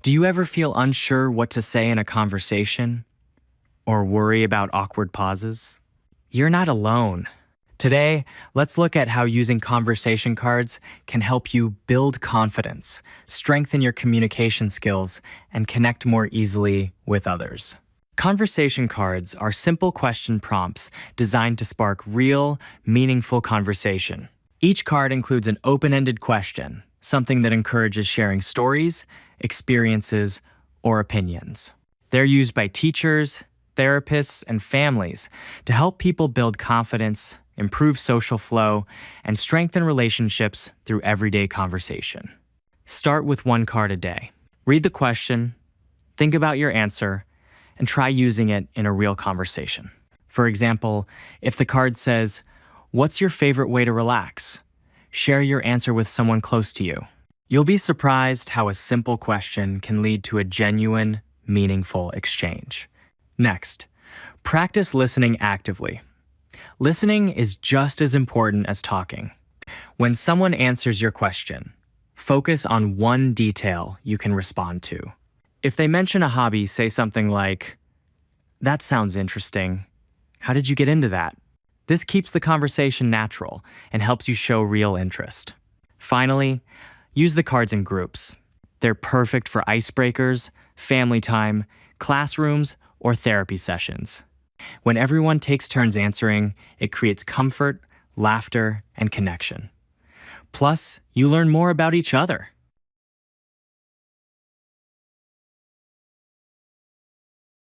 Do you ever feel unsure what to say in a conversation? Or worry about awkward pauses? You're not alone. Today, let's look at how using conversation cards can help you build confidence, strengthen your communication skills, and connect more easily with others. Conversation cards are simple question prompts designed to spark real, meaningful conversation. Each card includes an open-ended question, something that encourages sharing stories, experiences, or opinions. They're used by teachers, therapists, and families to help people build confidence, improve social flow, and strengthen relationships through everyday conversation. Start with one card a day. Read the question, think about your answer, and try using it in a real conversation. For example, if the card says, "What's your favorite way to relax?" Share your answer with someone close to you. You'll be surprised how a simple question can lead to a genuine, meaningful exchange. Next, practice listening actively. Listening is just as important as talking. When someone answers your question, focus on one detail you can respond to. If they mention a hobby, say something like, "That sounds interesting. How did you get into that?" This keeps the conversation natural and helps you show real interest. Finally, use the cards in groups. They're perfect for icebreakers, family time, classrooms, or therapy sessions. When everyone takes turns answering, it creates comfort, laughter, and connection. Plus, you learn more about each other.